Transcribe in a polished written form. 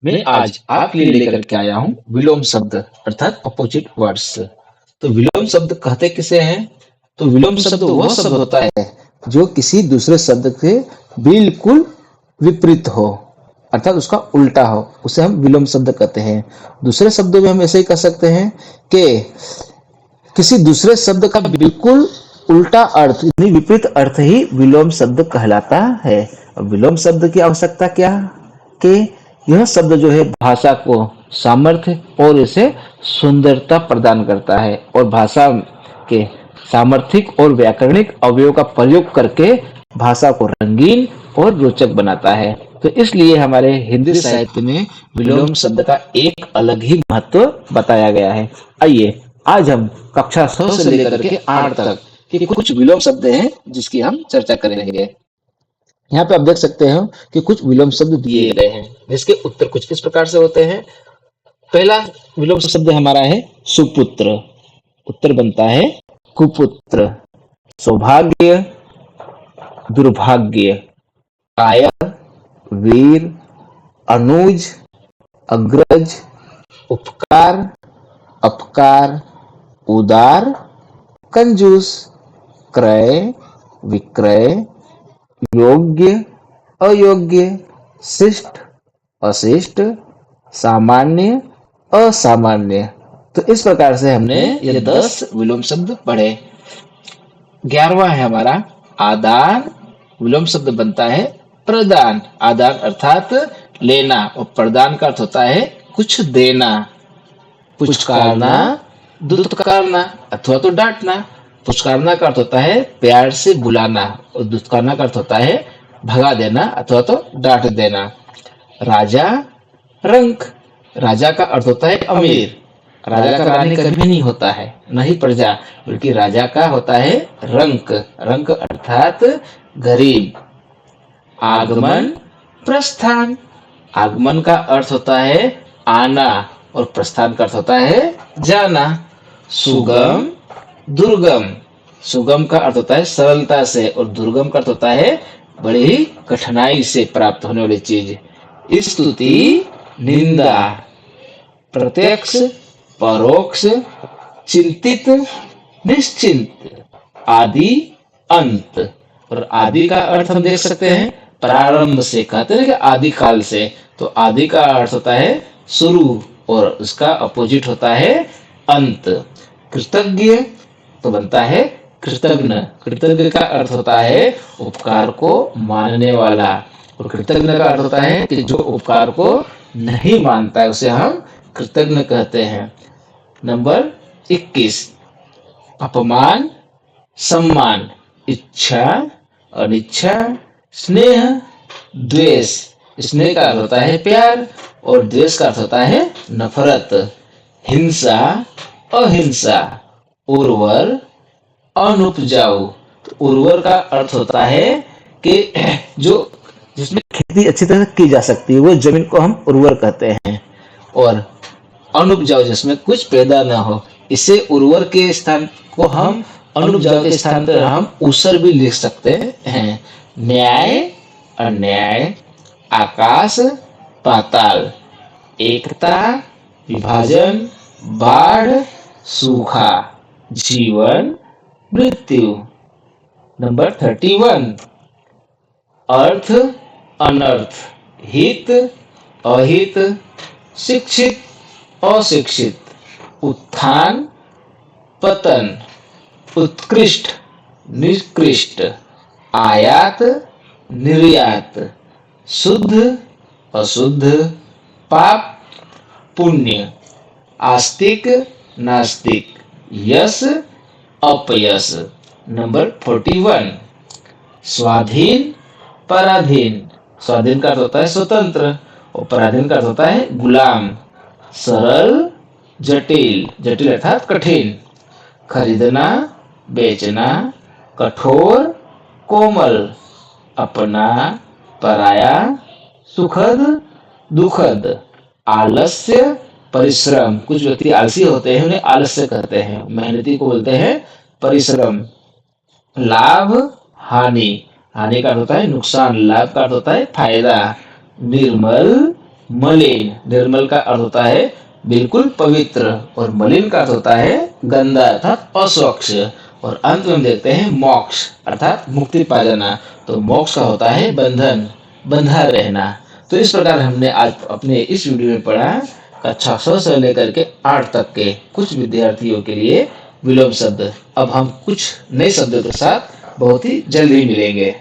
मैं आज आपके लिए लेकर के आया हूँ विलोम शब्द अर्थात अपोजिट वर्ड्स। तो विलोम शब्द कहते किसे हैं? तो विलोम शब्द वह शब्द होता है जो किसी दूसरे शब्द के बिल्कुल विपरीत हो, अर्थात उसका उल्टा हो, उसे हम विलोम शब्द कहते हैं। दूसरे शब्दों में हम ऐसे ही कह सकते हैं कि किसी दूसरे शब्द का बिल्कुल उल्टा अर्थ यानी विपरीत अर्थ ही विलोम शब्द कहलाता है। अब विलोम शब्द की आवश्यकता क्या कि यह शब्द जो है भाषा को सामर्थ्य और इसे सुंदरता प्रदान करता है और भाषा के सामर्थिक और व्याकरणिक अवयव का प्रयोग करके भाषा को रंगीन और रोचक बनाता है। तो इसलिए हमारे हिंदी साहित्य में विलोम शब्द का एक अलग ही महत्व बताया गया है। आइए आज हम कक्षा 6 से लेकर के 8 तक के कुछ विलोम शब्द हैं जिसकी हम चर्चा करेंगे। यहाँ पे आप देख सकते हो कि कुछ विलोम शब्द दिए गए हैं जिसके उत्तर कुछ इस प्रकार से होते हैं। पहला विलोम शब्द हमारा है सुपुत्र। उत्तर बनता है कुपुत्र। सौभाग्य, दुर्भाग्य, कायर, वीर, अनुज, अग्रज, उपकार, अपकार, उदार, कंजूस, क्रय, विक्रय, योग्य, अयोग्य, शिष्ट, अशिष्ट, सामान्य, असामान्य। तो इस प्रकार से हमने ये 10 विलोम शब्द पढ़े। 11वां है हमारा आदान। विलोम शब्द बनता है प्रदान। आदान अर्थात लेना और प्रदान का अर्थ होता है कुछ देना। पुचकारना, दुत्कारना अथवा तो डांटना। पुचकारना का अर्थ होता है प्यार से बुलाना और दुत्कारना का अर्थ होता है भगा देना अथवा तो डांट देना। राजा, रंक। राजा का अर्थ होता है अमीर। राजा का रानी कभी नहीं होता है, न ही प्रजा, बल्कि राजा का होता है रंक। रंक अर्थात गरीब। आगमन, प्रस्थान। आगमन का अर्थ होता है आना और प्रस्थान का अर्थ होता है जाना। सुगम, दुर्गम। सुगम का अर्थ होता है सरलता से और दुर्गम का अर्थ होता है बड़ी ही कठिनाई से प्राप्त होने वाली चीज। स्तुति, निंदा। प्रत्यक्ष, परोक्ष, चिंतित, निश्चिंत। आदि, अंत। और आदि का अर्थ हम देख सकते हैं प्रारंभ से, कहते हैं कि आदि काल से। तो आदि का अर्थ होता है शुरू और उसका अपोजिट होता है अंत। कृतज्ञ तो बनता है कृतज्ञ। कृतज्ञ का अर्थ होता है उपकार को मानने वाला और कृतज्ञ का अर्थ होता है कि जो उपकार को नहीं मानता है उसे हम कृतज्ञ कहते हैं। नंबर 21 अपमान, सम्मान, इच्छा, अनिच्छा, स्नेह, द्वेष। स्नेह का अर्थ होता है प्यार और द्वेष का अर्थ होता है नफरत। हिंसा, अहिंसा, उर्वर, अनुपजाऊ। तो उर्वर का अर्थ होता है कि जो जिसमें खेती अच्छी तरह की जा सकती है वो जमीन को हम उर्वर कहते हैं। और अनुपजाऊ जिसमें कुछ पैदा ना हो, इसे उर्वर के स्थान को हम अनुपजाऊ के स्थान पर हम ऊसर भी लिख सकते हैं। न्याय, अन्याय, आकाश, पाताल, एकता, विभाजन, बाढ़, सूखा, जीवन, मृत्यु। नंबर 31 अर्थ, अनर्थ, हित, अहित, शिक्षित, अशिक्षित, उत्थान, पतन, उत्कृष्ट, निकृष्ट, आयात, निर्यात, शुद्ध, अशुद्ध, पाप, पुण्य, आस्तिक, नास्तिक, यश, अपयश। नंबर 41 स्वाधीन, पराधीन। स्वाधीन का अर्थ होता है स्वतंत्र और पराधीन का अर्थ होता है गुलाम। सरल, जटिल, जटिल अर्थात कठिन। खरीदना, बेचना, कठोर, कोमल, अपना, पराया, सुखद, दुखद, आलस्य, परिश्रम। कुछ व्यक्ति आलसी होते हैं उन्हें आलस्य कहते हैं, मेहनती को बोलते हैं परिश्रम। लाभ, हानि। हानि का अर्थ होता है नुकसान, लाभ का अर्थ होता है फायदा। निर्मल, मलिन, निर्मल का अर्थ होता है बिल्कुल पवित्र और मलिन का अर्थ होता है गंदा अर्थात अस्वच्छ। और अंत में हम देखते हैं मोक्ष अर्थात मुक्ति पा जाना। तो मोक्ष का होता है बंधन, बंधा रहना। तो इस प्रकार हमने आज अपने इस वीडियो में पढ़ा कक्षा 6 से लेकर के 8 तक के कुछ विद्यार्थियों के लिए विलोम शब्द। अब हम कुछ नए शब्दों के साथ बहुत ही जल्दी मिलेंगे।